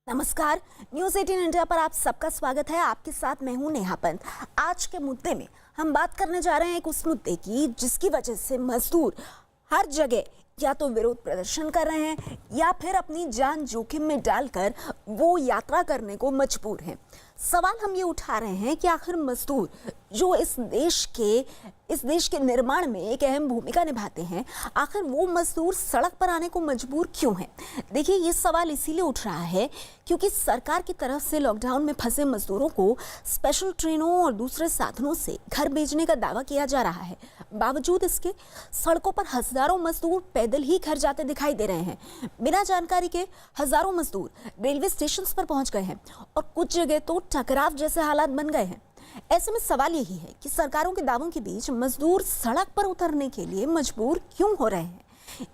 नमस्कार, news 18 India पर आप सबका स्वागत है। आपके साथ मैं हूं नेहा पंत। आज के मुद्दे में हम बात करने जा रहे हैं एक उस मुद्दे की जिसकी वजह से मजदूर हर जगह या तो विरोध प्रदर्शन कर रहे हैं या फिर अपनी जान जोखिम में डालकर वो यात्रा करने को मजबूर हैं। सवाल हम ये उठा रहे हैं कि आखिर मजदूर जो इस देश के निर्माण में एक अहम भूमिका निभाते हैं, आखिर वो मजदूर सड़क पर आने को मजबूर क्यों हैं? देखिए, ये सवाल इसीलिए उठ रहा है क्योंकि सरकार की तरफ से लॉकडाउन में फंसे मजदूरों को स्पेशल ट्रेनों और दूसरे साधनों से घर भेजने का दावा किया जा रहा है। बावजूद इसके सड़कों पर हजारों मजदूर पैदल ही घर जाते दिखाई दे रहे हैं। बिना जानकारी के हजारों मजदूर रेलवे स्टेशन पर पहुंच गए हैं और कुछ जगह तो टकराव जैसे हालात बन गए हैं। ऐसे में सवाल यही है कि सरकारों के दावों के बीच मजदूर सड़क पर उतरने के लिए मजबूर क्यों हो रहे हैं?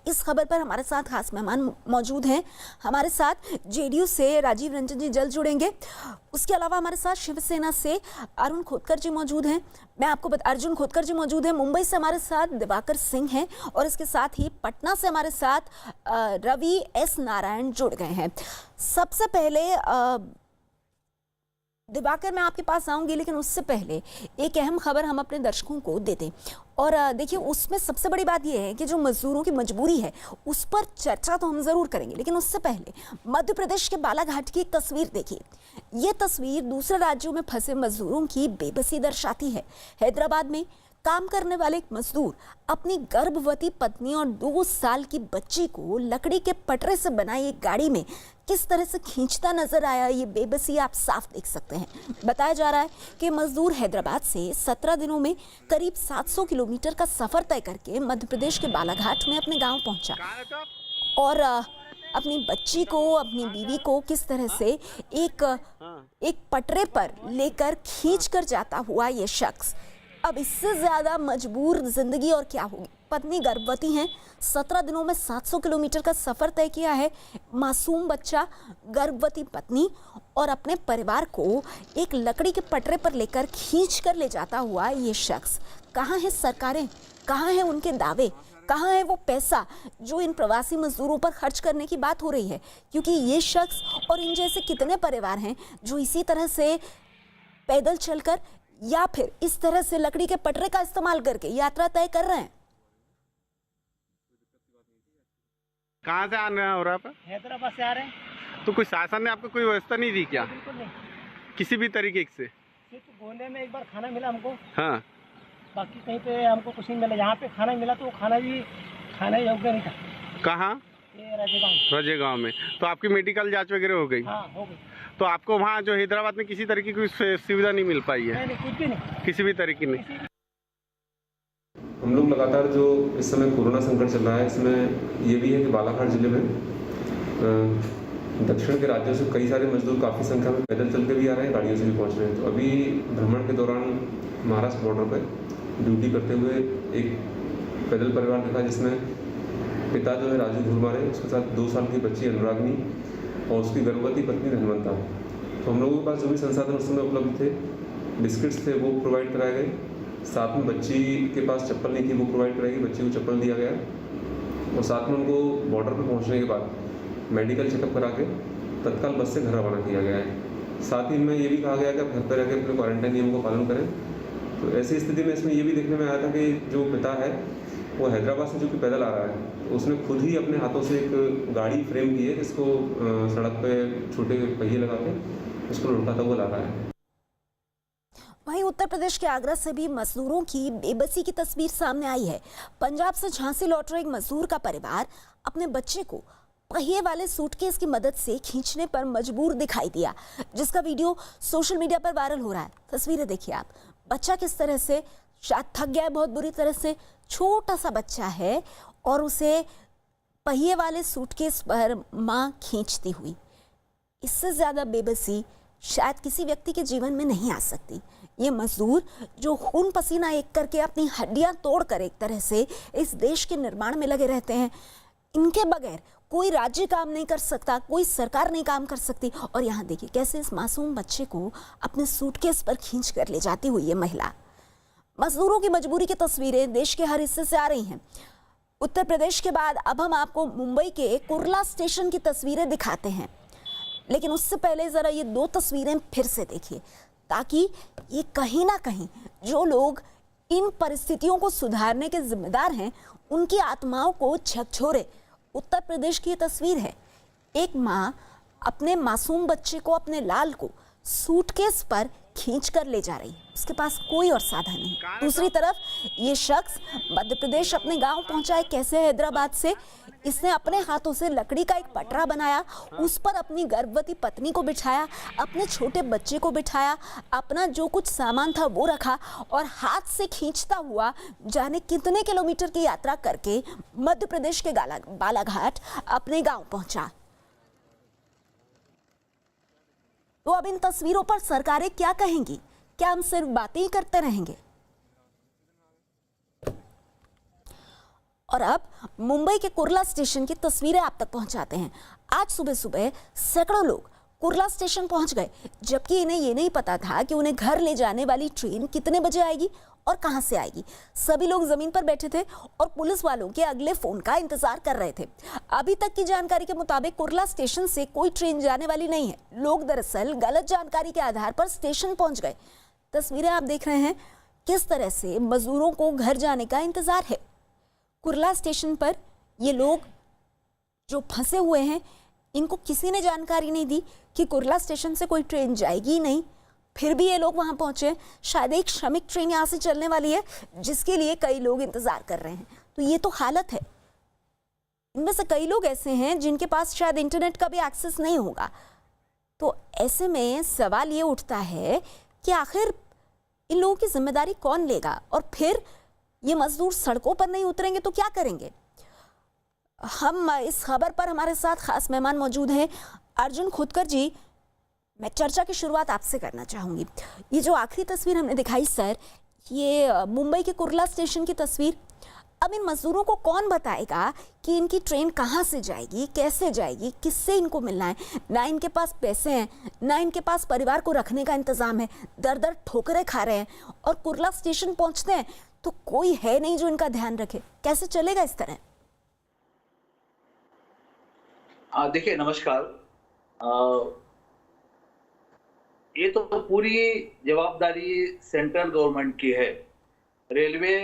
इस खबर पर हमारे साथ खास मेहमान मौजूद हैं। हमारे साथ जेडीयू से राजीव रंजन जी जल्द जुड़ेंगे। उसके अलावा हमारे साथ शिवसेना से अर्जुन खोतकर जी मौजूद हैं। अर्जुन खोतकर जी मौजूद हैं। मुंबई से हमारे साथ दिवाकर सिंह हैं और इसके साथ ही पटना से हमारे साथ रवि एस नारायण जुड़ गए हैं। सबसे पहले दिवाकर, मैं आपके पास आऊंगी, लेकिन उससे पहले एक अहम खबर हम अपने दर्शकों को दे दें। और देखिए, उसमें सबसे बड़ी बात यह है कि जो मजदूरों की मजबूरी है उस पर चर्चा तो हम जरूर करेंगे, लेकिन उससे पहले मध्य प्रदेश के बालाघाट की एक तस्वीर देखिए। ये तस्वीर दूसरे राज्यों में फंसे मजदूरों की बेबसी दर्शाती है। हैदराबाद में काम करने वाले एक मजदूर अपनी गर्भवती पत्नी और 2 साल की बच्ची को लकड़ी के पटरे से बनाई एक गाड़ी में किस तरह से खींचता नजर आया, ये बेबसी आप साफ देख सकते हैं। बताया जा रहा है कि मजदूर हैदराबाद से 17 दिनों में करीब 700 किलोमीटर का सफर तय करके मध्य प्रदेश के बालाघाट में अपने गांव पहुंचा और अपनी बच्ची को, अपनी बीवी को किस तरह से एक पटरे पर लेकर खींच कर जाता हुआ ये शख्स। अब इससे ज्यादा मजबूर जिंदगी और क्या होगी? पत्नी गर्भवती हैं, 17 दिनों में 700 किलोमीटर का सफर तय किया है। मासूम बच्चा, गर्भवती पत्नी और अपने परिवार को एक लकड़ी के पटरे पर लेकर खींच कर ले जाता हुआ ये शख्स। कहाँ है सरकारें? कहाँ है उनके दावे? कहाँ है वो पैसा जो इन प्रवासी मजदूरों पर खर्च करने की बात हो रही है? क्योंकि ये शख्स और इन जैसे कितने परिवार हैं जो इसी तरह से पैदल चलकर या फिर इस तरह से लकड़ी के पटरे का इस्तेमाल करके यात्रा तय कर रहे हैं। कहाँ से आना हो रहा है? हैदराबाद से आ रहे हैं। तो कोई शासन ने आपको कोई व्यवस्था नहीं दी क्या? बिल्कुल नहीं, किसी भी तरीके से? सिर्फ गोंडे में एक बार खाना मिला हमको। हाँ, बाकी कहीं पे हमको कुछ नहीं मिला। यहाँ पे खाना मिला तो वो खाना भी खाना योग्य नहीं था। कहाँ? ये राजेगांव। राजेगांव में। तो आपकी मेडिकल जांच वगैरह हो गई? हाँ, हो गई। तो आपको वहाँ जो हैदराबाद में किसी तरीके की सुविधा नहीं मिल पाई है? नहीं, कुछ भी नहीं, किसी भी तरीके नहीं। हम लोग लगातार जो इस समय कोरोना संकट चल रहा है, इसमें ये भी है कि बालाघाट जिले में दक्षिण के राज्यों से कई सारे मजदूर काफ़ी संख्या में पैदल चल के भी आ रहे हैं, गाड़ियों से भी पहुंच रहे हैं। तो अभी भ्रमण के दौरान महाराष्ट्र बॉर्डर पर ड्यूटी करते हुए एक पैदल परिवार देखा जिसमें पिता जो है राजू घुरमारे, उसके साथ 2 साल की बच्ची अनुरागनी और उसकी गर्भवती पत्नी धनवंता। तो हम लोगों के पास जो भी संसाधन उस समय उपलब्ध थे, बिस्किट्स थे, वो प्रोवाइड कराए गए। साथ में बच्ची के पास चप्पल नहीं थी, वो प्रोवाइड कराई गई, बच्ची को चप्पल दिया गया और साथ में उनको बॉर्डर पर पहुंचने के बाद मेडिकल चेकअप करा के तत्काल बस से घर रवाना किया गया है। साथ ही में ये भी कहा गया कि आप घर पर रहकर अपने क्वारंटाइन नियम को पालन करें। तो ऐसी स्थिति में इसमें ये भी देखने में आया था कि जो पिता है वो हैदराबाद से जो कि पैदल आ रहा है, तो उसने खुद ही अपने हाथों से एक गाड़ी फ्रेम की है जिसको सड़क पे छोटे पहिए लगा के उसको लुटाता हुआ ला रहा है। वहीं उत्तर प्रदेश के आगरा से भी मजदूरों की बेबसी की तस्वीर सामने आई है। पंजाब से झांसी लौट रहे एक मजदूर का परिवार अपने बच्चे को पहिए वाले सूटकेस की मदद से खींचने पर मजबूर दिखाई दिया, जिसका वीडियो सोशल मीडिया पर वायरल हो रहा है। तस्वीरें देखिए आप। बच्चा किस तरह से शायद थक गया है बहुत बुरी तरह से, छोटा सा बच्चा है और उसे पहिए वाले सूटकेस पर मां खींचती हुई। इससे ज्यादा बेबसी शायद किसी व्यक्ति के जीवन में नहीं आ सकती। ये मजदूर जो खून पसीना एक करके अपनी हड्डियां तोड़कर एक तरह से इस देश के निर्माण में लगे रहते हैं, इनके बगैर कोई राज्य काम नहीं कर सकता, कोई सरकार नहीं काम कर सकती। और यहाँ देखिए कैसे इस मासूम बच्चे को अपने सूटकेस पर खींच कर ले जाती हुई ये महिला। मजदूरों की मजबूरी की तस्वीरें देश के हर हिस्से से आ रही हैं। उत्तर प्रदेश के बाद अब हम आपको मुंबई के कुर्ला स्टेशन की तस्वीरें दिखाते हैं। लेकिन उससे पहले ज़रा ये 2 तस्वीरें फिर से देखिए, ताकि ये कहीं ना कहीं जो लोग इन परिस्थितियों को सुधारने के जिम्मेदार हैं उनकी आत्माओं को झकझोरे। उत्तर प्रदेश की ये तस्वीर है, एक माँ अपने मासूम बच्चे को, अपने लाल को सूटकेस पर खींच कर ले जा रही है, उसके पास कोई और साधन नहीं। दूसरी तरफ ये शख्स मध्य प्रदेश अपने गांव पहुंचा है। कैसे? हैदराबाद से इसने अपने हाथों से लकड़ी का एक पटरा बनाया, उस पर अपनी गर्भवती पत्नी को बिठाया, अपने छोटे बच्चे को बिठाया, अपना जो कुछ सामान था वो रखा और हाथ से खींचता हुआ जाने कितने किलोमीटर की यात्रा करके मध्य प्रदेश के बालाघाट अपने गाँव पहुंचा। तो अब इन तस्वीरों पर सरकारें क्या कहेंगी? क्या हम सिर्फ बातें ही करते रहेंगे? और अब मुंबई के कुर्ला स्टेशन की तस्वीरें आप तक पहुंचाते हैं। आज सुबह सुबह सैकड़ों लोग कुर्ला स्टेशन पहुंच गए, जबकि इन्हें ये नहीं पता था कि उन्हें घर ले जाने वाली ट्रेन कितने बजे आएगी और कहां से आएगी। सभी लोग जमीन पर बैठे थे और पुलिस वालों के अगले फोन का इंतजार कर रहे थे। अभी तक की जानकारी के मुताबिक कुर्ला स्टेशन से कोई ट्रेन जाने वाली नहीं है। लोग दरअसल गलत जानकारी के आधार पर स्टेशन पहुंच गए। तस्वीरें आप देख रहे हैं किस तरह से मजदूरों को घर जाने का इंतजार है। कुर्ला स्टेशन पर ये लोग जो फंसे हुए हैं, इनको किसी ने जानकारी नहीं दी कि कुर्ला स्टेशन से कोई ट्रेन जाएगी ही नहीं। फिर भी ये लोग वहां पहुंचे। शायद एक श्रमिक ट्रेन यहाँ से चलने वाली है जिसके लिए कई लोग इंतजार कर रहे हैं। तो ये तो हालत है। इनमें से कई लोग ऐसे हैं जिनके पास शायद इंटरनेट का भी एक्सेस नहीं होगा। तो ऐसे में सवाल ये उठता है कि आखिर इन लोगों की जिम्मेदारी कौन लेगा? और फिर ये मजदूर सड़कों पर नहीं उतरेंगे तो क्या करेंगे? हम इस खबर पर हमारे साथ खास मेहमान मौजूद हैं, अर्जुन खोतकर जी। मैं चर्चा की शुरुआत आपसे करना चाहूँगी। ये जो आखिरी तस्वीर हमने दिखाई सर, ये मुंबई के कुर्ला स्टेशन की तस्वीर। अब इन मजदूरों को कौन बताएगा कि इनकी ट्रेन कहाँ से जाएगी, कैसे जाएगी, किससे इनको मिलना है? ना इनके पास पैसे हैं, ना इनके पास परिवार को रखने का इंतजाम है। दर दर ठोकरें खा रहे हैं और कुर्ला स्टेशन पहुँचते हैं तो कोई है नहीं जो इनका ध्यान रखे। कैसे चलेगा इस तरह? देखिए, नमस्कार। ये तो पूरी जवाबदारी सेंट्रल गवर्नमेंट की है। रेलवे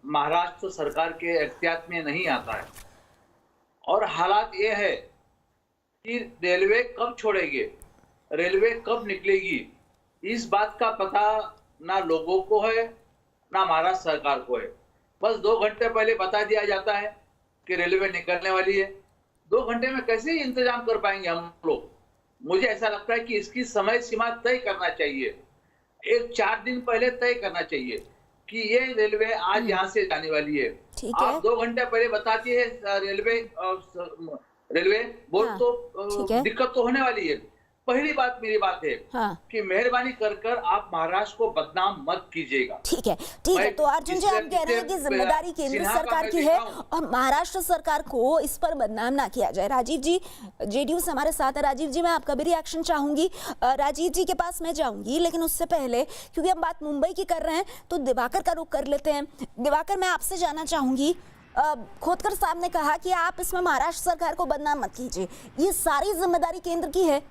महाराष्ट्र सरकार के एख्तियार में नहीं आता है। और हालात ये है कि रेलवे कब छोड़ेगी, रेलवे कब निकलेगी, इस बात का पता ना लोगों को है ना महाराष्ट्र सरकार को है। बस 2 घंटे पहले बता दिया जाता है कि रेलवे निकलने वाली है। 2 घंटे में कैसे इंतजाम कर पाएंगे हम लोग? मुझे ऐसा लगता है कि इसकी समय सीमा तय करना चाहिए। एक 4 दिन पहले तय करना चाहिए कि ये रेलवे आज यहाँ से जाने वाली है। आप 2 घंटे पहले बताती है रेलवे बोल, हाँ, तो दिक्कत तो होने वाली है। पहली बात मेरी बात है कि मेहरबानी कर आप महाराष्ट्र को बदनाम मत कीजिएगा। ठीक है, ठीक है। तो अर्जुन जी, आप कह रहे हैं कि जिम्मेदारी केंद्र सरकार की है और महाराष्ट्र सरकार को इस पर बदनाम ना किया जाए। राजीव जी जेडीयू से हमारे साथ है। राजीव जी, मैं आपका भी रिएक्शन चाहूंगी। राजीव जी के पास मैं जाऊंगी, लेकिन उससे पहले क्योंकि हम बात मुंबई की कर रहे हैं तो दिवाकर का रुख कर लेते हैं। दिवाकर, मैं आपसे जानना चाहूंगी, खोतकर साहब ने कहा कि आप इसमें महाराष्ट्र सरकार को बदनाम मत कीजिए, ये सारी जिम्मेदारी केंद्र की है।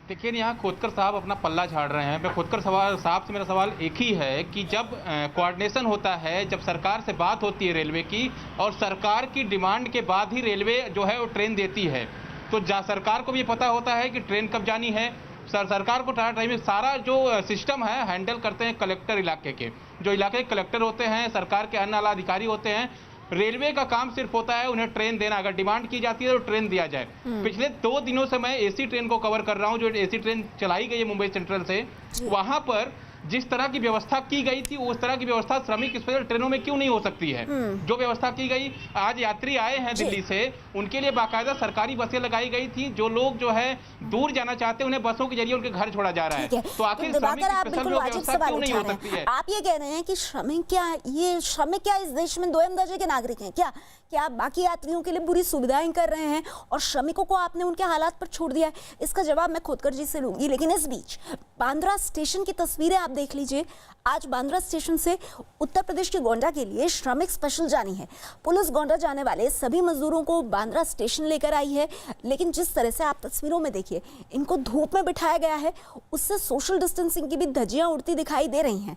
देखिए, यहाँ खोतकर साहब अपना पल्ला झाड़ रहे हैं। मैं खोतकर साहब से मेरा सवाल एक ही है कि जब कोऑर्डिनेशन होता है, जब सरकार से बात होती है रेलवे की और सरकार की डिमांड के बाद ही रेलवे जो है वो ट्रेन देती है, तो सरकार को भी पता होता है कि ट्रेन कब जानी है। सरकार को टाइम में सारा जो सिस्टम है हैंडल करते हैं कलेक्टर इलाके के, जो इलाके के कलेक्टर होते हैं, सरकार के अन्य आला अधिकारी होते हैं। रेलवे का काम सिर्फ होता है उन्हें ट्रेन देना। अगर डिमांड की जाती है तो ट्रेन दिया जाए। पिछले 2 दिनों से मैं एसी ट्रेन को कवर कर रहा हूं, जो एसी ट्रेन चलाई गई है मुंबई सेंट्रल से। वहां पर जिस तरह की व्यवस्था की गई थी उस तरह की व्यवस्था श्रमिक स्पेशल ट्रेनों में क्यों नहीं हो सकती है? जो व्यवस्था की गई, आज यात्री आए हैं दिल्ली से, उनके लिए बाकायदा सरकारी बसें लगाई गई थी। जो लोग जो है दूर जाना चाहते हैं उन्हें बसों के जरिए उनके घर छोड़ा जा रहा है। तो आखिर श्रमिक स्पेशल व्यवस्था क्यों नहीं हो सकती है? आप ये कह रहे हैं कि श्रमिक क्या इस देश में 2 दर्जे के नागरिक हैं क्या? क्या आप बाकी यात्रियों के लिए बुरी सुविधाएं कर रहे हैं और श्रमिकों को आपने उनके हालात पर छोड़ दिया है? इसका जवाब मैं खोतकर जी से लूंगी, लेकिन इस बीच बांद्रा स्टेशन की तस्वीरें आप देख लीजिए, आज बांद्रा स्टेशन से उत्तर प्रदेश के गोंडा के लिए श्रमिक स्पेशल जानी है। पुलिस गोंडा जाने वाले सभी मजदूरों को बांद्रा स्टेशन लेकर आई है, लेकिन जिस तरह से आप तस्वीरों में देखिए, इनको धूप में बिठाया गया है, उससे सोशल डिस्टेंसिंग की भी धज्जियां उड़ती दिखाई दे रही हैं।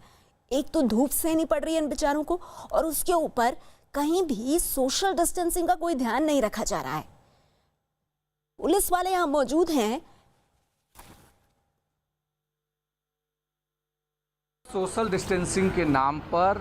एक तो धूप सहनी पड़ रही है इन बेचारों को, और उसके ऊपर कहीं भी सोशल डिस्टेंसिंग का कोई ध्यान नहीं रखा जा रहा है। पुलिस वाले यहाँ मौजूद हैं। सोशल डिस्टेंसिंग के नाम पर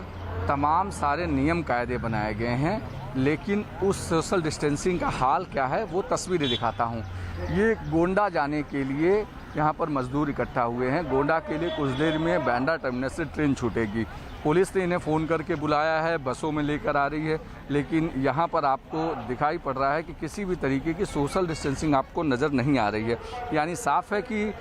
तमाम सारे नियम कायदे बनाए गए हैं, लेकिन उस सोशल डिस्टेंसिंग का हाल क्या है वो तस्वीरें दिखाता हूँ। ये गोंडा जाने के लिए यहाँ पर मजदूर इकट्ठा हुए हैं। गोंडा के लिए कुछ देर में बांद्रा टर्मिनस से ट्रेन छूटेगी। पुलिस ने इन्हें फ़ोन करके बुलाया है, बसों में लेकर आ रही है, लेकिन यहाँ पर आपको दिखाई पड़ रहा है कि किसी भी तरीके की सोशल डिस्टेंसिंग आपको नज़र नहीं आ रही है। यानी साफ है कि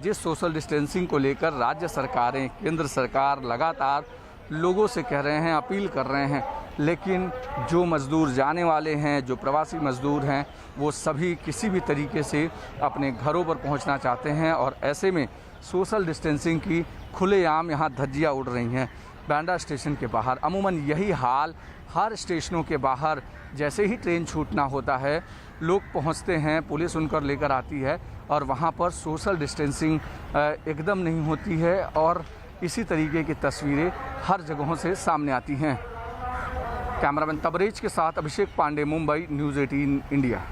जिस सोशल डिस्टेंसिंग को लेकर राज्य सरकारें, केंद्र सरकार लगातार लोगों से कह रहे हैं, अपील कर रहे हैं, लेकिन जो मज़दूर जाने वाले हैं, जो प्रवासी मज़दूर हैं, वो सभी किसी भी तरीके से अपने घरों पर पहुंचना चाहते हैं, और ऐसे में सोशल डिस्टेंसिंग की खुलेआम यहाँ धज्जियाँ उड़ रही हैं। बांद्रा स्टेशन के बाहर अमूमन यही हाल हर स्टेशनों के बाहर जैसे ही ट्रेन छूटना होता है, लोग पहुंचते हैं, पुलिस उनकर लेकर आती है, और वहां पर सोशल डिस्टेंसिंग एकदम नहीं होती है, और इसी तरीके की तस्वीरें हर जगहों से सामने आती हैं। कैमरामैन तबरेज के साथ अभिषेक पांडे, मुंबई, न्यूज़ 18 इंडिया।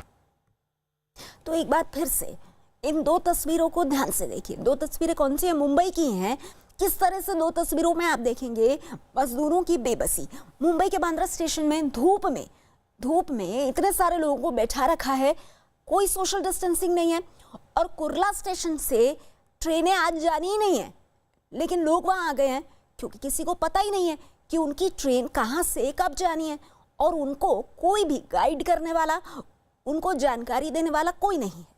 तो एक बार फिर से इन दो तस्वीरों को ध्यान से देखिए। दो तस्वीरें कौन सी हैं? मुंबई की हैं। किस तरह से दो तस्वीरों में आप देखेंगे मजदूरों की बेबसी। मुंबई के बांद्रा स्टेशन में धूप में इतने सारे लोगों को बैठा रखा है, कोई सोशल डिस्टेंसिंग नहीं है, और कुर्ला स्टेशन से ट्रेनें आज जानी ही नहीं है, लेकिन लोग वहां आ गए हैं क्योंकि किसी को पता ही नहीं है कि उनकी ट्रेन कहां से कब जानी है, और उनको कोई भी गाइड करने वाला, उनको जानकारी देने वाला कोई नहीं है।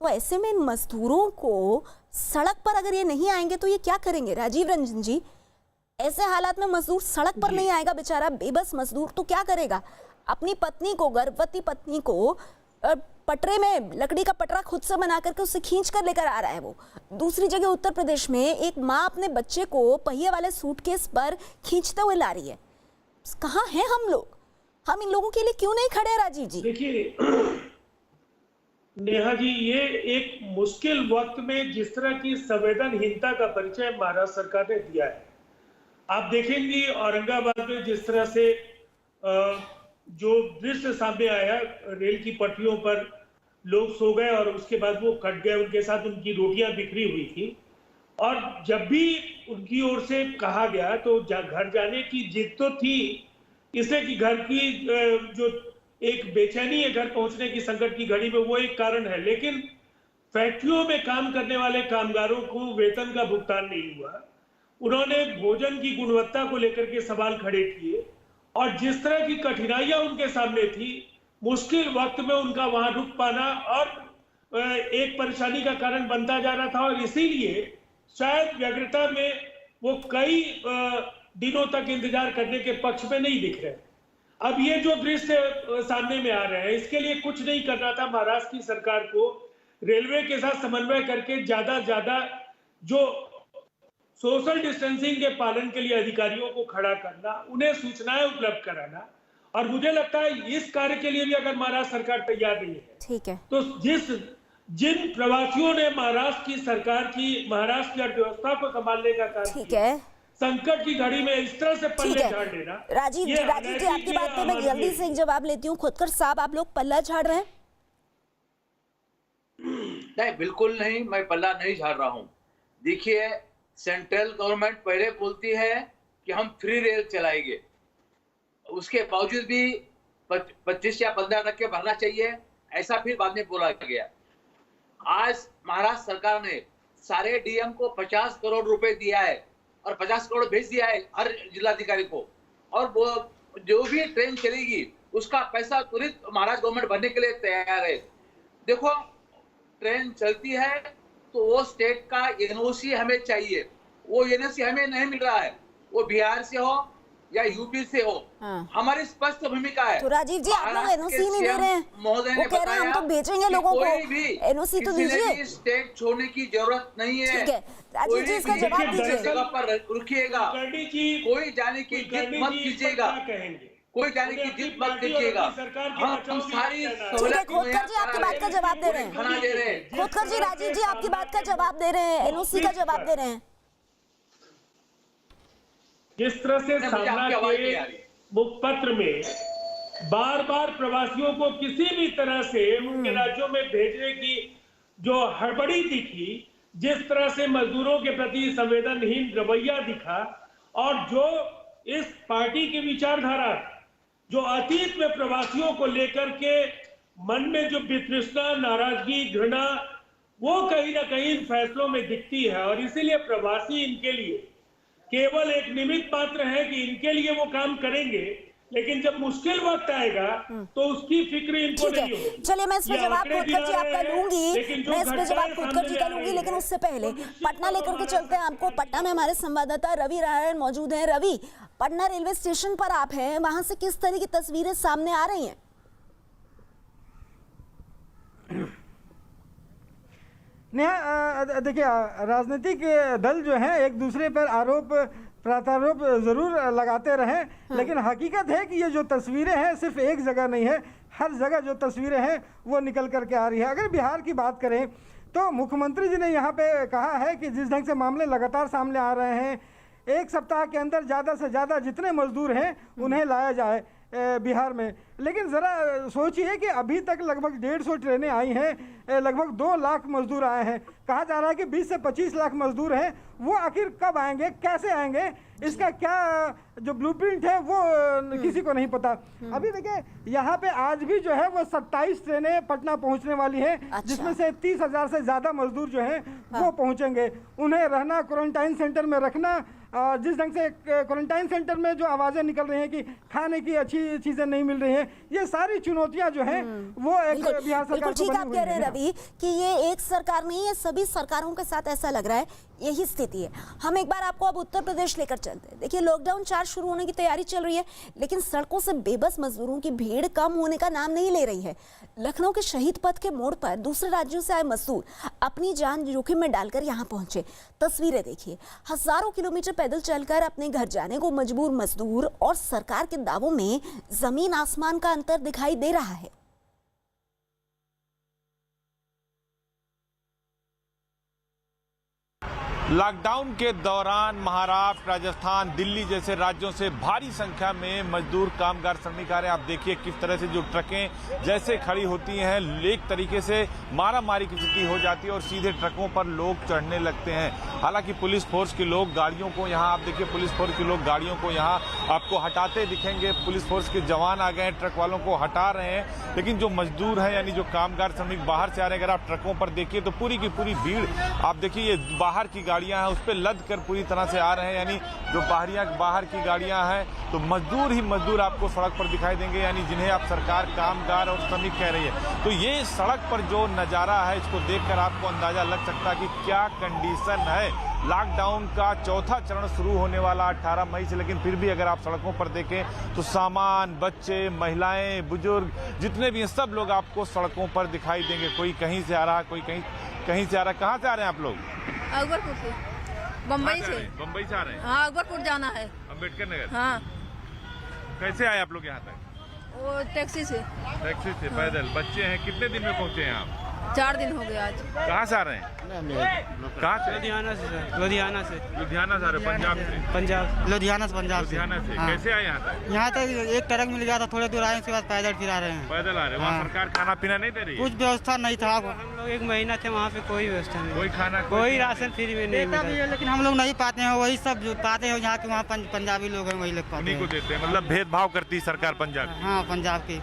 तो ऐसे में मजदूरों को सड़क पर अगर ये नहीं आएंगे तो ये क्या करेंगे? राजीव रंजन जी, ऐसे हालात में मजदूर सड़क पर नहीं आएगा, बेचारा बेबस मजदूर तो क्या करेगा? अपनी पत्नी को, गर्भवती पत्नी को पटरे में लकड़ी का पटरा खुद से बना करके उससे खींच कर लेकर आ रहा है वो। दूसरी जगह उत्तर प्रदेश में एक माँ अपने बच्चे को पहिए वाले सूटकेस पर खींचते हुए ला रही है। कहाँ हैं हम लोग? हम इन लोगों के लिए क्यों नहीं खड़े? राजीव जी देखिए नेहा जी, ये एक मुश्किल वक्त में जिस तरह की संवेदनहीनता का परिचय महाराष्ट्र सरकार ने दिया है, आप देखेंगे औरंगाबाद में जिस तरह से जो दृश्य सामने आया, रेल की पटरियों पर लोग सो गए और उसके बाद वो कट गए, उनके साथ उनकी रोटियां बिखरी हुई थी, और जब भी उनकी ओर से कहा गया तो घर जाने की जिद तो थी, इसलिए कि घर की जो एक बेचैनी है घर पहुंचने की संकट की घड़ी में, वो एक कारण है, लेकिन फैक्ट्रियों में काम करने वाले कामगारों को वेतन का भुगतान नहीं हुआ। उन्होंने भोजन की गुणवत्ता को लेकर के सवाल खड़े किए, और जिस तरह की कठिनाइयां उनके सामने थी, मुश्किल वक्त में उनका वहां रुक पाना और एक परेशानी का कारण बनता जा रहा था, और इसीलिए शायद व्यग्रता में वो कई दिनों तक इंतजार करने के पक्ष में नहीं दिख रहे। अब ये जो दृश्य सामने में आ रहे हैं, इसके लिए कुछ नहीं करना था महाराष्ट्र की सरकार को, रेलवे के साथ समन्वय करके ज्यादा ज्यादा जो सोशल डिस्टेंसिंग के पालन के लिए अधिकारियों को खड़ा करना, उन्हें सूचनाएं उपलब्ध कराना, और मुझे लगता है इस कार्य के लिए भी अगर महाराष्ट्र सरकार तैयार नहीं है, ठीक है, तो जिन प्रवासियों ने महाराष्ट्र की सरकार की, महाराष्ट्र की अर्थव्यवस्था को संभालने का काम किया, संकट की घड़ी में इस तरह से पल्ले झाड़ लेना। राजीव जी आपकी बात पे मैं जल्दी से एक जवाब लेती हूँ। खोदकर साहब, आप लोग पल्ला झाड़ रहे हैं? नहीं, बिल्कुल नहीं, मैं पल्ला नहीं झाड़ रहा हूँ। देखिए, सेंट्रल गवर्नमेंट पहले बोलती है कि हम फ्री रेल चलाएंगे, उसके बावजूद भी 25 या 15% भरना चाहिए, ऐसा फिर बाद में बोला गया। आज महाराष्ट्र सरकार ने सारे डीएम को 50 करोड़ रुपए दिया है, और 50 करोड़ भेज दिया है हर जिलाधिकारी को, और वो जो भी ट्रेन चलेगी उसका पैसा तुरंत महाराष्ट्र गवर्नमेंट भरने के लिए तैयार है। देखो, ट्रेन चलती है तो वो स्टेट का एनओसी हमें चाहिए, वो एनओसी हमें नहीं मिल रहा है, वो बिहार से हो या यूपी से हो, हमारी स्पष्ट भूमिका है। तो राजीव जी, आप लोग एनओसी नहीं दे रहे हैं, महोदय वो ने कह रहे हैं हम तो बेचेंगे लोगों को, एनओसी तो दीजिए। स्टेट छोड़ने की जरूरत नहीं है। ठीक है राजीव जी, इसका जवाब दीजिए। जगह पर रुकिएगा, कोई जाने की जिद मत कीजिएगा, कोई जाने की जिद मत कीजिएगा। हम सारी ठीक है, खोदकर जी आपकी बात का जवाब दे रहे हैं। खोदकर जी, राजीव जी आपकी बात का जवाब दे रहे हैं, एनओसी का जवाब दे रहे हैं। जिस तरह से सामना के मुखपत्र में बार बार प्रवासियों को किसी भी तरह से उनके राज्यों में भेजने की जो हड़बड़ी दिखी, जिस तरह से मजदूरों के प्रति संवेदनहीन रवैया दिखा, और जो इस पार्टी की विचारधारा, जो अतीत में प्रवासियों को लेकर के मन में जो वितृष्णा, नाराजगी, घृणा, वो कहीं ना कहीं इन फैसलों में दिखती है। और इसीलिए प्रवासी इनके लिए केवल एक निमित्त मात्र है कि इनके लिए वो काम करेंगे, लेकिन जब मुश्किल वक्त आएगा तो उसकी फिक्र इनको नहीं होगी। चलिए, मैं इसमें जवाब खोदकर जी आपका लूंगी, मैं इसमें जवाब खोदकर जी का लूंगी, लेकिन उससे पहले पटना लेकर के चलते हैं आपको। पटना में हमारे संवाददाता रवि नारायण मौजूद हैं। रवि, पटना रेलवे स्टेशन पर आप हैं, वहां से किस तरह की तस्वीरें सामने आ रही हैं? देखिए, राजनीतिक दल जो है एक दूसरे पर आरोप प्रत्यारोप जरूर लगाते रहे, लेकिन हकीकत है कि ये जो तस्वीरें हैं सिर्फ एक जगह नहीं है, हर जगह जो तस्वीरें हैं वो निकल करके आ रही है। अगर बिहार की बात करें तो मुख्यमंत्री जी ने यहाँ पे कहा है कि जिस ढंग से मामले लगातार सामने आ रहे हैं, एक सप्ताह के अंदर ज़्यादा से ज़्यादा जितने मजदूर हैं उन्हें लाया जाए बिहार में। लेकिन ज़रा सोचिए कि अभी तक लगभग 150 ट्रेनें आई हैं, लगभग 2 लाख मजदूर आए हैं। कहा जा रहा है कि 20 से 25 लाख मजदूर हैं, वो आखिर कब आएंगे, कैसे आएंगे, इसका क्या जो ब्लूप्रिंट है वो किसी को नहीं पता। अभी देखिए, यहाँ पे आज भी जो है वो 27 ट्रेनें पटना पहुँचने वाली हैं। अच्छा। जिसमें से 30,000 से ज़्यादा मजदूर जो हैं वो पहुँचेंगे। उन्हें रहना, क्वारंटाइन सेंटर में रखना, जिस ढंग से क्वारंटाइन सेंटर में जो आवाज़ें निकल रही हैं कि खाने की अच्छी चीज़ें नहीं मिल रही हैं, ये सारी चुनौतियां जो हैं वो एक बिहार सरकार को ठीक आप कह रहे हैं रवि कि ये एक सरकार नहीं है, सभी सरकारों के साथ ऐसा लग रहा है, यही स्थिति है। हम एक बार आपको अब उत्तर प्रदेश लेकर चलते हैं। देखिए, लॉकडाउन 4 शुरू होने की तैयारी चल रही है, लेकिन सड़कों से बेबस मजदूरों की भीड़ कम होने का नाम नहीं ले रही है। लखनऊ के शहीद पथ के मोड़ पर दूसरे राज्यों से आए मजदूर अपनी जान जोखिम में डालकर यहाँ पहुंचे। तस्वीरें देखिए, हजारों किलोमीटर पैदल चलकर अपने घर जाने को मजबूर मजदूर, और सरकार के दावों में जमीन आसमान का अंतर दिखाई दे रहा है। लॉकडाउन के दौरान महाराष्ट्र, राजस्थान, दिल्ली जैसे राज्यों से भारी संख्या में मजदूर, कामगार, श्रमिक आ रहे हैं। आप देखिए किस तरह से जो ट्रकें जैसे खड़ी होती हैं, एक तरीके से मारामारी की स्थिति हो जाती है और सीधे ट्रकों पर लोग चढ़ने लगते हैं। हालांकि पुलिस फोर्स के लोग गाड़ियों को यहाँ, आप देखिए पुलिस फोर्स के लोग गाड़ियों को यहाँ आपको हटाते दिखेंगे। पुलिस फोर्स के जवान आ गए हैं, ट्रक वालों को हटा रहे हैं। लेकिन जो मजदूर हैं, यानी जो कामगार, श्रमिक बाहर से आ रहे हैं, अगर आप ट्रकों पर देखिए तो पूरी की पूरी भीड़, आप देखिए ये बाहर की गाड़ियां हैं, उस पर लद कर पूरी तरह से आ रहे हैं। यानी जो बाहर की गाड़ियां हैं, तो मजदूर ही मजदूर आपको सड़क पर दिखाई देंगे, यानी जिन्हें आप सरकार कामगार और श्रमिक कह रही है। तो ये सड़क पर जो नज़ारा है, इसको देखकर आपको अंदाजा लग सकता है कि क्या कंडीशन है। लॉकडाउन का चौथा चरण शुरू होने वाला 18 मई से, लेकिन फिर भी अगर आप सड़कों पर देखें तो सामान, बच्चे, महिलाएं, बुजुर्ग, जितने भी हैं सब लोग आपको सड़कों पर दिखाई देंगे। कोई कहीं से आ रहा है, कोई कहीं से आ रहा है। कहाँ से आ रहे हैं आप लोग? अकबरपुर से, बम्बई से। बम्बई से आ रहे हैं? हाँ, अकबरपुर जाना है। अम्बेडकर नगर? हाँ। कैसे आए आप लोग यहाँ तक? वो टैक्सी से। टैक्सी से, पैदल? बच्चे हैं, कितने दिन में पहुँचे हैं आप? 4 दिन हो गए आज। कहाँ से आ रहे हैं? कहाँ से? लुधियाना से सर। लुधियाना से। लुधियाना से आ रहे हैं? पंजाब से? पंजाब, लुधियाना से। पंजाब से। लुधियाना से। हाँ। कैसे आए यहाँ तक? यहाँ तक एक ट्रक मिल गया था, थोड़े दूर आए, उसके बाद पैदल फिर आ रहे हैं। पैदल आ रहे हैं? वहाँ सरकार खाना पीना नहीं दे रही है? कुछ व्यवस्था नहीं था। हम लोग 1 महीना थे वहाँ पे, कोई व्यवस्था नहीं, कोई खाना, कोई राशन फ्री में नहीं मिला। लेकिन हम लोग नहीं पाते हैं, वही सब जो पाते हैं यहाँ के, वहाँ पंजाबी लोग हैं वही लोग पाते हैं। उन्हीं को देते हैं, मतलब भेदभाव करती सरकार पंजाब? हाँ, पंजाब की।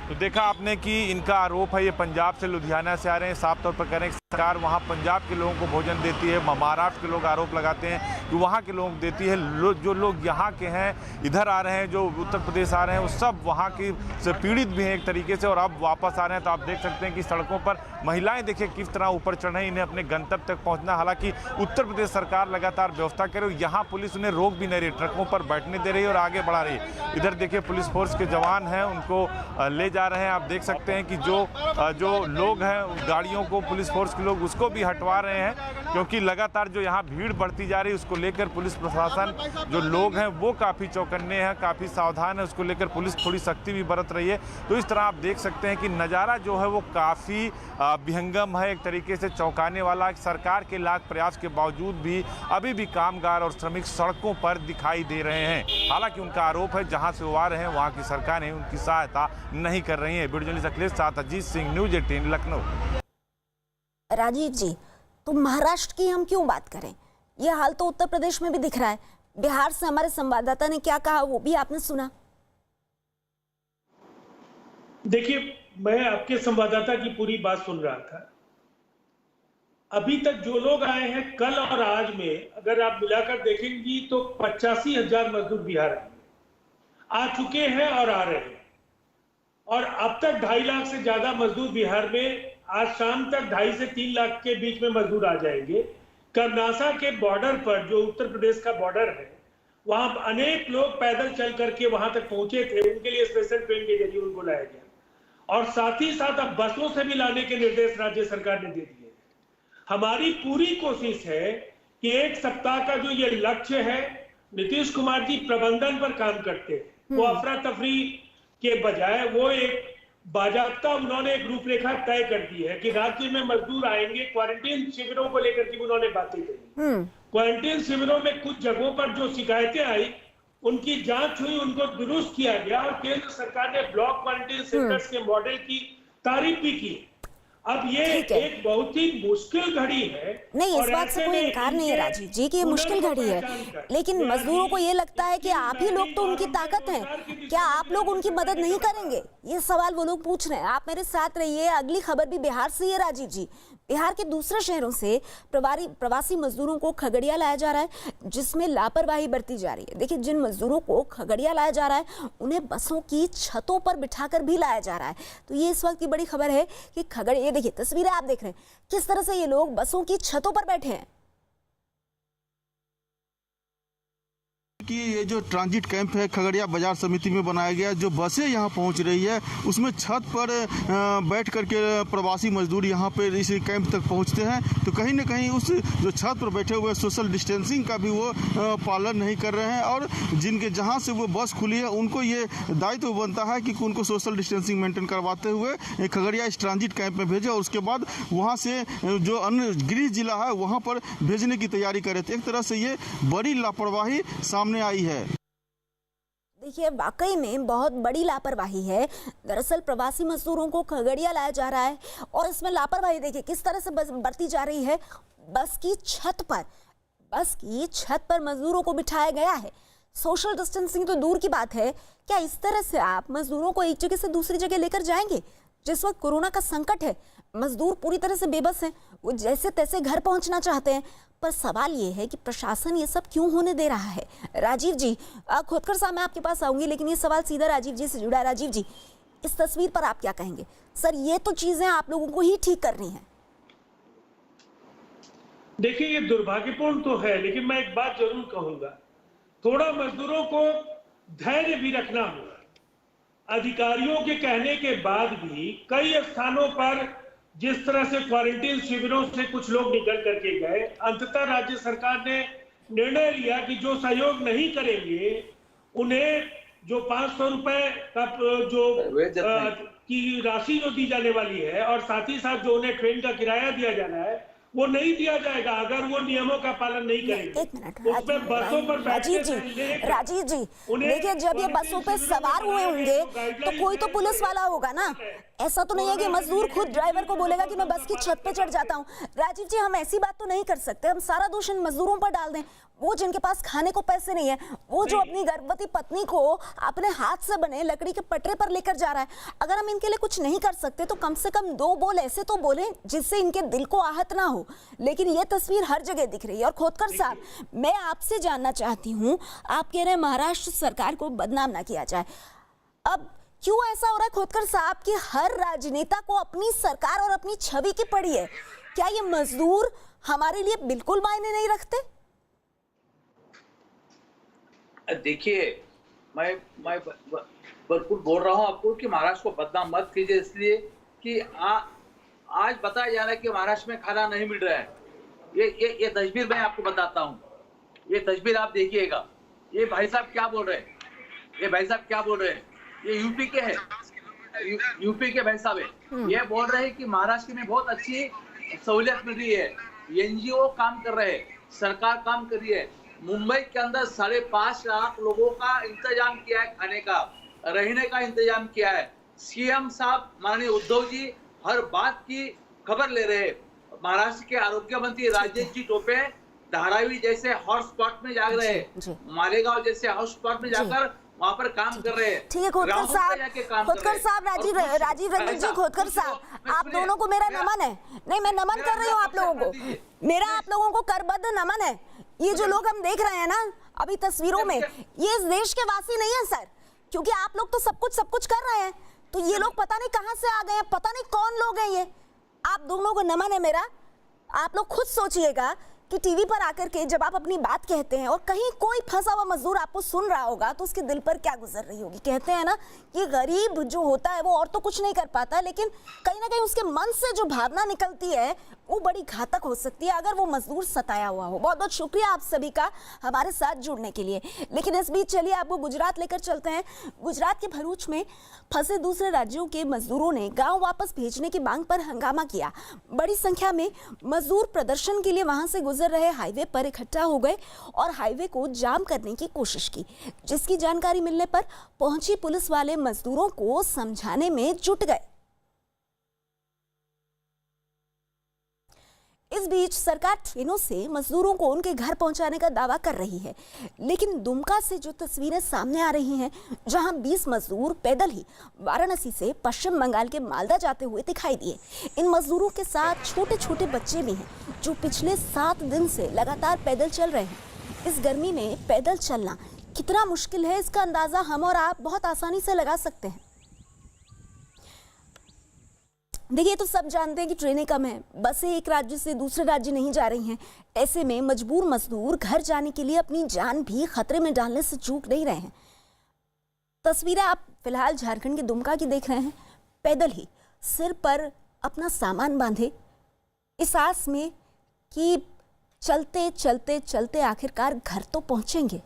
तो देखा आपने कि इनका आरोप है ये पंजाब से, लुधियाना से आ रहे हैं, साफ तौर पर कह रहे हैं सरकार वहाँ पंजाब के लोगों को भोजन देती है, महाराष्ट्र के लोग आरोप लगाते हैं कि वहाँ के लोग देती है। जो लोग यहाँ के हैं, इधर आ रहे हैं, जो उत्तर प्रदेश आ रहे हैं, वो सब वहाँ की से पीड़ित भी हैं एक तरीके से, और अब वापस आ रहे हैं। तो आप देख सकते हैं कि सड़कों पर महिलाएं देखिए किस तरह ऊपर चढ़ रही हैं, इन्हें अपने गंतव्य तक पहुँचना। हालांकि उत्तर प्रदेश सरकार लगातार व्यवस्था कर रही है, यहाँ पुलिस उन्हें रोक भी नहीं रही, ट्रकों पर बैठने दे रही है और आगे बढ़ा रही है। इधर देखिए पुलिस फोर्स के जवान हैं, उनको ले जा रहे हैं। आप देख सकते हैं कि जो लोग हैं, गाड़ियों को पुलिस फोर्स के लोग उसको भी हटवा रहे हैं, क्योंकि लगातार जो यहाँ भीड़ बढ़ती जा रही है उसको लेकर पुलिस प्रशासन, जो लोग हैं वो काफ़ी चौकन्ने हैं, काफ़ी सावधान है। उसको लेकर पुलिस थोड़ी सख्ती भी बरत रही है। तो इस तरह आप देख सकते हैं कि नज़ारा जो है वो काफ़ी विहंगम है, एक तरीके से चौंकाने वाला। सरकार के लाख प्रयास के बावजूद भी अभी भी कामगार और श्रमिक सड़कों पर दिखाई दे रहे हैं। हालांकि उनका आरोप है जहां से वो आ रहे हैं वहां की सरकारें उनकी सहायता नहीं कर रही है। वीडियो जर्नलिस्ट अखिलेश साथ अजीत सिंह, न्यूज़ 18 लखनऊ। राजीव जी, तो महाराष्ट्र की हम क्यों बात करें, ये हाल तो उत्तर प्रदेश में भी दिख रहा है। बिहार से हमारे संवाददाता ने क्या कहा वो भी आपने सुना। देखिए, मैं आपके संवाददाता की पूरी बात सुन रहा था। अभी तक जो लोग आए हैं कल और आज में, अगर आप मिलाकर देखेंगी तो 85,000 मजदूर बिहार आ चुके हैं और आ रहे हैं। और अब तक 2.5 लाख से ज्यादा मजदूर बिहार में, आज शाम तक 2.5 से 3 लाख के बीच में मजदूर आ जाएंगे। कर्नासा के बॉर्डर पर, जो उत्तर प्रदेश का बॉर्डर है, वहां अनेक लोग पैदल चल करके वहां तक पहुंचे थे। उनके लिए स्पेशल ट्रेन के जरिए उनको लाया गया और साथ ही साथ अब बसों से भी लाने के निर्देश राज्य सरकार ने दे दिए। हमारी पूरी कोशिश है कि 1 सप्ताह का जो ये लक्ष्य है, नीतीश कुमार जी प्रबंधन पर काम करते हैं। वो अफरा तफरी के बजाय वो एक बाजाबता उन्होंने एक रूपरेखा तय कर दी है कि राज्य में मजदूर आएंगे। क्वारंटीन शिविरों को लेकर के उन्होंने बातें कही। क्वारंटीन शिविरों में कुछ जगहों पर जो शिकायतें आई उनकी जांच हुई, उनको दुरुस्त किया गया और केंद्र सरकार ने ब्लॉक क्वारंटीन सेंटर्स के मॉडल की तारीफ भी की। अब ये एक बहुत ही मुश्किल घड़ी है। नहीं, इस बात से कोई इनकार नहीं है राजीव जी कि ये मुश्किल घड़ी है, लेकिन मजदूरों को ये लगता है कि आप ही लोग तो उनकी ताकत हैं, क्या आप लोग उनकी मदद नहीं करेंगे? ये सवाल वो लोग पूछ रहे हैं। आप मेरे साथ रहिए। अगली खबर भी बिहार से है राजीव जी। बिहार के दूसरे शहरों से प्रवासी मजदूरों को खगड़िया लाया जा रहा है, जिसमें लापरवाही बरती जा रही है। देखिए, जिन मजदूरों को खगड़िया लाया जा रहा है उन्हें बसों की छतों पर बिठाकर भी लाया जा रहा है। तो ये इस वक्त की बड़ी खबर है कि ये देखिए तस्वीरें आप देख रहे हैं, किस तरह से ये लोग बसों की छतों पर बैठे हैं। कि ये जो ट्रांजिट कैंप है खगड़िया बाजार समिति में बनाया गया, जो बसें यहाँ पहुँच रही है उसमें छत पर बैठ करके प्रवासी मजदूर यहाँ पे इस कैंप तक पहुँचते हैं। तो कहीं ना कहीं उस जो छत पर बैठे हुए सोशल डिस्टेंसिंग का भी वो पालन नहीं कर रहे हैं, और जिनके जहाँ से वो बस खुली है उनको ये दायित्व बनता है कि उनको सोशल डिस्टेंसिंग मेंटेन करवाते हुए खगड़िया इस ट्रांजिट कैंप में भेजे और उसके बाद वहाँ से जो अन्य गृह जिला है वहाँ पर भेजने की तैयारी करे। तो एक तरह से ये बड़ी लापरवाही सामने आई है। देखिए, वाकई में बहुत बड़ी लापरवाही है। दरअसल प्रवासी मजदूरों को खगड़िया लाया जा रहा है और इसमें लापरवाही देखिए किस तरह से बरती जा रही है। बस की छत पर मजदूरों को बिठाया गया है। सोशल डिस्टेंसिंग तो दूर की बात है, क्या इस तरह से आप मजदूरों को एक जगह से दूसरी जगह लेकर जाएंगे? जिस वक्त कोरोना का संकट है, मजदूर पूरी तरह से बेबस हैं, वो जैसे तैसे घर पहुंचना चाहते हैं। पर सवाल ये है कि प्रशासन ये सब क्यों होने दे रहा है? राजीव जी, खोदकर साहब मैं आपके पास आऊंगी, लेकिन ये सवाल सीधा राजीव जी से जुड़ा है। राजीव जी, इस तस्वीर पर आप क्या कहेंगे? सर, ये तो चीजें आप लोगों को ही ठीक करनी है। देखिए, ये दुर्भाग्यपूर्ण तो है, लेकिन मैं एक बात जरूर कहूंगा, थोड़ा मजदूरों को धैर्य भी रखना होगा। अधिकारियों के कहने के बाद भी कई स्थानों पर जिस तरह से क्वारंटीन शिविरों से कुछ लोग निकल करके गए, अंततः राज्य सरकार ने निर्णय लिया कि जो सहयोग नहीं करेंगे उन्हें जो 500 रुपए का जो की राशि जो दी जाने वाली है और साथ ही साथ जो उन्हें ट्रेन का किराया दिया जाना है वो नहीं दिया जाएगा अगर वो नियमों का पालन नहीं करेंगे। एक मिनट उसमें बसों पर राजीव जी, राजीव जी देखिए, जब ये बसों पे सवार हुए होंगे तो कोई तो पुलिस वाला होगा ना। ऐसा तो नहीं है कि मजदूर खुद ड्राइवर को बोलेगा कि मैं बस की छत पे चढ़ जाता हूँ। राजीव जी, हम ऐसी बात तो नहीं कर सकते, हम सारा दोष इन मजदूरों पर डाल दें। वो जिनके पास खाने को पैसे नहीं है, वो जो अपनी गर्भवती पत्नी को अपने हाथ से बने लकड़ी के पटरे पर लेकर जा रहा है। अगर हम इनके लिए कुछ नहीं कर सकते तो कम से कम दो बोल ऐसे तो बोलें जिससे इनके दिल को आहत ना हो। लेकिन ये तस्वीर हर जगह दिख रही है। और खोदकर साहब, मैं आपसे जानना चाहती हूँ, आप कह रहे हैं महाराष्ट्र सरकार को बदनाम ना किया जाए, अब क्यों ऐसा हो रहा है खोदकर साहब कि हर राजनेता को अपनी सरकार और अपनी छवि की पड़ी है? क्या ये मजदूर हमारे लिए बिल्कुल मायने नहीं रखते? देखिए, मैं बिल्कुल बोल रहा हूँ आपको कि महाराष्ट्र को बदनाम मत कीजिए, इसलिए कि आज बताया जा रहा है कि महाराष्ट्र में खाना नहीं मिल रहा है। ये तस्वीर मैं आपको बताता हूँ, ये तस्वीर आप देखिएगा। ये भाई साहब क्या बोल रहे हैं, ये यूपी के हैं, यूपी के भाई साहब है। ये बोल रहे हैं कि महाराष्ट्र में बहुत अच्छी सहूलियत मिल रही है, एनजीओ काम कर रहे हैं, सरकार काम कर रही है। मुंबई के अंदर 5.5 लाख लोगों का इंतजाम किया है, खाने का, रहने का इंतजाम किया है। सीएम साहब माननीय उद्धव जी हर बात की खबर ले रहे हैं। महाराष्ट्र के आरोग्य मंत्री राजेश जी टोपे धारावी जैसे हॉटस्पॉट में जा रहे हैं, मालेगांव जैसे हॉटस्पॉट में जाकर वहाँ पर काम कर रहे हैं। ठीक है खोदकर साहब, राजीव रंजन जी, खोदकर साहब, आप दोनों को मेरा नमन है। नहीं, मैं नमन कर रही हूँ आप लोगों को, मेरा आप लोगों को करबद्ध नमन है। ये जो लोग हम देख रहे हैं ना अभी तस्वीरों में, ये इस देश के वासी नहीं है सर, क्योंकि आप लोग तो सब कुछ कर रहे हैं, तो ये लोग पता नहीं कहां से आ गए हैं, पता नहीं कौन लोग हैं ये। आप दोनों को नमन है मेरा। आप लोग खुद सोचिएगा कि टीवी पर आकर के जब आप अपनी बात कहते हैं और कहीं कोई फंसा हुआ मजदूर आपको सुन रहा होगा तो उसके दिल पर क्या गुजर रही होगी। कहते हैं ना कि गरीब जो होता है वो और तो कुछ नहीं कर पाता, लेकिन कहीं ना कहीं उसके मन से जो भावना निकलती है वो बड़ी घातक हो सकती है अगर वो मजदूर सताया हुआ हो। बहुत बहुत शुक्रिया आप सभी का हमारे साथ जुड़ने के लिए। लेकिन इस बीच चलिए आपको गुजरात लेकर चलते हैं। गुजरात के भरूच में फंसे दूसरे राज्यों के मजदूरों ने गांव वापस भेजने की मांग पर हंगामा किया। बड़ी संख्या में मजदूर प्रदर्शन के लिए वहां से गुजर रहे हाईवे पर इकट्ठा हो गए और हाईवे को जाम करने की कोशिश की, जिसकी जानकारी मिलने पर पहुंची पुलिस वाले मजदूरों को समझाने में जुट गए। इस बीच सरकार ट्रेनों से मजदूरों को उनके घर पहुंचाने का दावा कर रही है, लेकिन दुमका से जो तस्वीरें सामने आ रही हैं, जहां 20 मजदूर पैदल ही वाराणसी से पश्चिम बंगाल के मालदा जाते हुए दिखाई दिए। इन मजदूरों के साथ छोटे छोटे बच्चे भी हैं जो पिछले 7 दिन से लगातार पैदल चल रहे हैं। इस गर्मी में पैदल चलना कितना मुश्किल है, इसका अंदाजा हम और आप बहुत आसानी से लगा सकते हैं। देखिए, तो सब जानते हैं कि ट्रेनें कम हैं, बसें एक राज्य से दूसरे राज्य नहीं जा रही हैं। ऐसे में मजबूर मजदूर घर जाने के लिए अपनी जान भी खतरे में डालने से चूक नहीं रहे हैं। तस्वीरें आप फिलहाल झारखंड के दुमका की देख रहे हैं। पैदल ही सिर पर अपना सामान बांधे, इस आस में कि चलते चलते चलते आखिरकार घर तो पहुंचेंगे।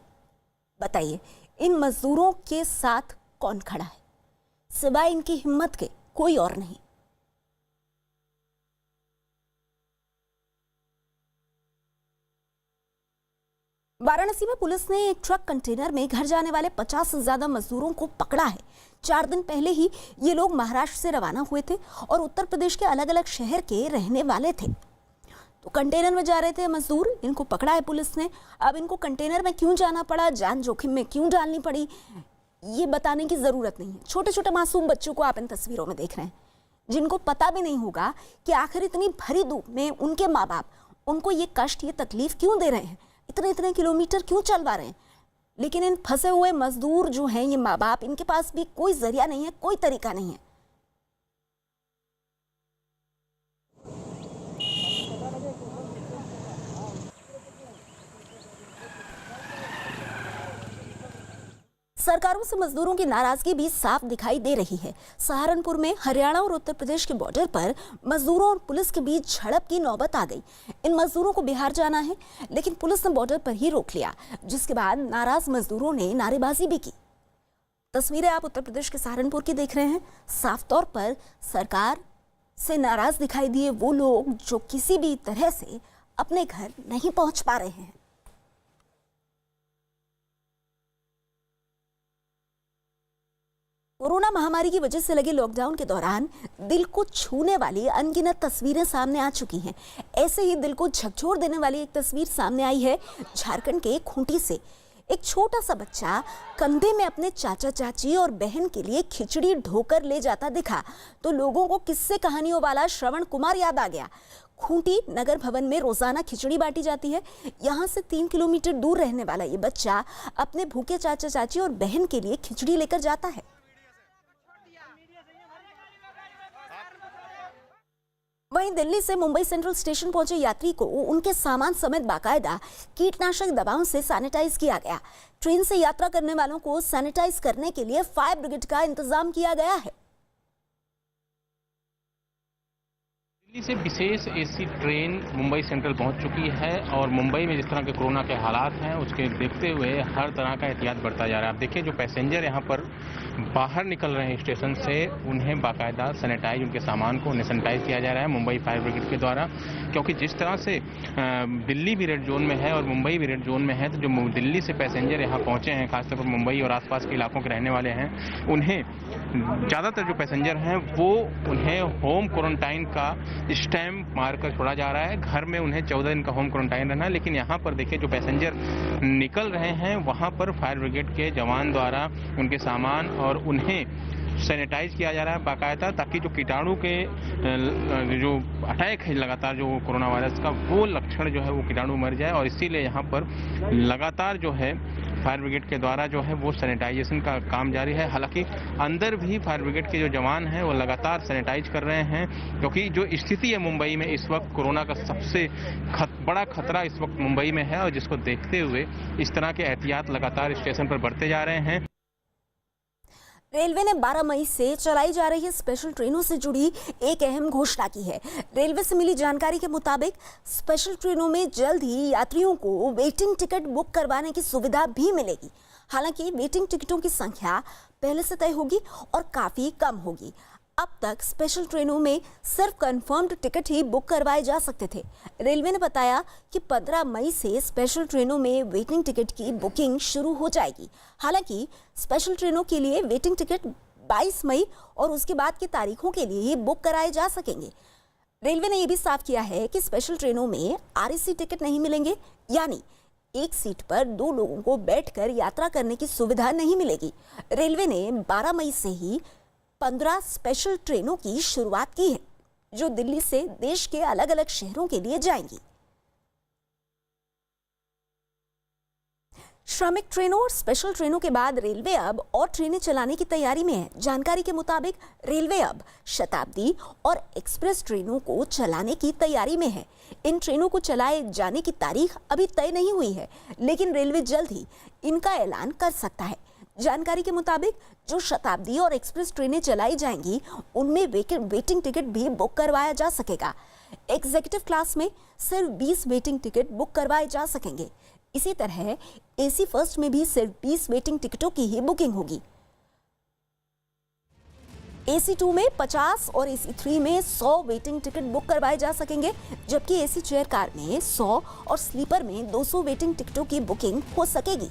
बताइए, इन मजदूरों के साथ कौन खड़ा है? सिवाय इनकी हिम्मत के कोई और नहीं। वाराणसी में पुलिस ने एक ट्रक कंटेनर में घर जाने वाले 50 से ज्यादा मजदूरों को पकड़ा है। 4 दिन पहले ही ये लोग महाराष्ट्र से रवाना हुए थे और उत्तर प्रदेश के अलग अलग शहर के रहने वाले थे। तो कंटेनर में जा रहे थे मजदूर, इनको पकड़ा है पुलिस ने। अब इनको कंटेनर में क्यों जाना पड़ा, जान जोखिम में क्यों डालनी पड़ी, ये बताने की जरूरत नहीं है। छोटे छोटे मासूम बच्चों को आप इन तस्वीरों में देख रहे हैं, जिनको पता भी नहीं होगा कि आखिर इतनी भरी धूप में उनके माँ बाप उनको ये कष्ट, ये तकलीफ क्यों दे रहे हैं, इतने किलोमीटर क्यों चलवा रहे हैं। लेकिन इन फंसे हुए मजदूर जो हैं, ये माँ बाप, इनके पास भी कोई जरिया नहीं है, कोई तरीका नहीं है। सरकारों से मजदूरों की नाराजगी भी साफ दिखाई दे रही है। सहारनपुर में हरियाणा और उत्तर प्रदेश के बॉर्डर पर मजदूरों और पुलिस के बीच झड़प की नौबत आ गई। इन मजदूरों को बिहार जाना है, लेकिन पुलिस ने बॉर्डर पर ही रोक लिया, जिसके बाद नाराज मजदूरों ने नारेबाजी भी की। तस्वीरें आप उत्तर प्रदेश के सहारनपुर की देख रहे हैं। साफ तौर पर सरकार से नाराज दिखाई दिए वो लोग जो किसी भी तरह से अपने घर नहीं पहुंच पा रहे हैं। कोरोना महामारी की वजह से लगे लॉकडाउन के दौरान दिल को छूने वाली अनगिनत तस्वीरें सामने आ चुकी हैं। ऐसे ही दिल को झकझोर देने वाली एक तस्वीर सामने आई है झारखंड के खूंटी से। एक छोटा सा बच्चा कंधे में अपने चाचा चाची और बहन के लिए खिचड़ी ढोकर ले जाता दिखा तो लोगों को किस्से कहानियों वाला श्रवण कुमार याद आ गया। खूंटी नगर भवन में रोजाना खिचड़ी बांटी जाती है। यहाँ से 3 किलोमीटर दूर रहने वाला ये बच्चा अपने भूखे चाचा चाची और बहन के लिए खिचड़ी लेकर जाता है। वहीं दिल्ली से मुंबई सेंट्रल स्टेशन पहुंचे यात्री को उनके सामान समेत बाकायदा कीटनाशक दवाओं से सैनिटाइज किया गया। ट्रेन से यात्रा करने वालों को सैनिटाइज करने के लिए फायर ब्रिगेड का इंतजाम किया गया है। दिल्ली से विशेष एसी ट्रेन मुंबई सेंट्रल पहुंच चुकी है और मुंबई में जिस तरह के कोरोना के हालात हैं उसके देखते हुए हर तरह का एहतियात बरता जा रहा है। आप देखिए जो पैसेंजर यहाँ पर बाहर निकल रहे हैं स्टेशन से उन्हें बाकायदा सैनिटाइज उनके सामान को उन्हें सैनिटाइज किया जा रहा है मुंबई फायर ब्रिगेड के द्वारा, क्योंकि जिस तरह से दिल्ली भी रेड जोन में है और मुंबई भी रेड जोन में है तो जो दिल्ली से पैसेंजर यहाँ पहुँचे हैं खासतौर पर मुंबई और आसपास के इलाकों के रहने वाले हैं उन्हें ज़्यादातर जो पैसेंजर हैं वो उन्हें होम क्वारंटाइन का स्टैम्प मारकर छोड़ा जा रहा है। घर में उन्हें 14 दिन का होम क्वारंटाइन रहना है, लेकिन यहाँ पर देखिए जो पैसेंजर निकल रहे हैं वहाँ पर फायर ब्रिगेड के जवान द्वारा उनके सामान और उन्हें सैनिटाइज किया जा रहा है बाकायदा, ताकि जो कीटाणु के जो अटैक है लगातार जो कोरोना वायरस का वो लक्षण जो है वो कीटाणु मर जाए। और इसीलिए यहाँ पर लगातार जो है फायर ब्रिगेड के द्वारा जो है वो सैनिटाइजेशन का काम जारी है। हालांकि अंदर भी फायर ब्रिगेड के जो जवान हैं वो लगातार सैनिटाइज कर रहे हैं, क्योंकि जो स्थिति है मुंबई में इस वक्त कोरोना का सबसे बड़ा खतरा इस वक्त मुंबई में है और जिसको देखते हुए इस तरह के एहतियात लगातार स्टेशन पर बढ़ते जा रहे हैं। रेलवे ने 12 मई से चलाई जा रही स्पेशल ट्रेनों से जुड़ी एक अहम घोषणा की है। रेलवे से मिली जानकारी के मुताबिक स्पेशल ट्रेनों में जल्द ही यात्रियों को वेटिंग टिकट बुक करवाने की सुविधा भी मिलेगी। हालांकि वेटिंग टिकटों की संख्या पहले से तय होगी और काफी कम होगी। अब तक स्पेशल ट्रेनों में सिर्फ कंफर्म्ड टिकट ही बुक करवाए जा सकते थे। रेलवे ने बताया कि 15 मई से स्पेशल ट्रेनों में वेटिंग टिकट की बुकिंग शुरू हो जाएगी। हालांकि स्पेशल ट्रेनों के लिए वेटिंग टिकट 22 मई और उसके बाद की तारीखों के लिए ही बुक कराए जा सकेंगे। रेलवे ने यह भी साफ किया है कि स्पेशल ट्रेनों में RAC टिकट नहीं मिलेंगे, यानी एक सीट पर 2 लोगों को बैठकर यात्रा करने की सुविधा नहीं मिलेगी। रेलवे ने 12 मई से ही 15 स्पेशल ट्रेनों की शुरुआत की है जो दिल्ली से देश के अलग अलग शहरों के लिए जाएंगी। श्रमिक ट्रेनों और स्पेशल ट्रेनों के बाद रेलवे अब और ट्रेनें चलाने की तैयारी में है। जानकारी के मुताबिक रेलवे अब शताब्दी और एक्सप्रेस ट्रेनों को चलाने की तैयारी में है। इन ट्रेनों को चलाए जाने की तारीख अभी तय नहीं हुई है, लेकिन रेलवे जल्द ही इनका ऐलान कर सकता है। जानकारी के मुताबिक जो शताब्दी और एक्सप्रेस ट्रेनें चलाई जाएंगी उनमें वेटिंग टिकट भी बुक करवाया जा सकेगा। एग्जीक्यूटिव क्लास में सिर्फ 20 वेटिंग टिकट बुक करवाए जा सकेंगे। इसी तरह AC फर्स्ट में भी सिर्फ 20 वेटिंग टिकटों की ही बुकिंग होगी। AC2 में 50 और AC3 में 100 वेटिंग टिकट बुक करवाए जा सकेंगे, जबकि AC चेयर कार में 100 और स्लीपर में 200 वेटिंग टिकटों की बुकिंग हो सकेगी।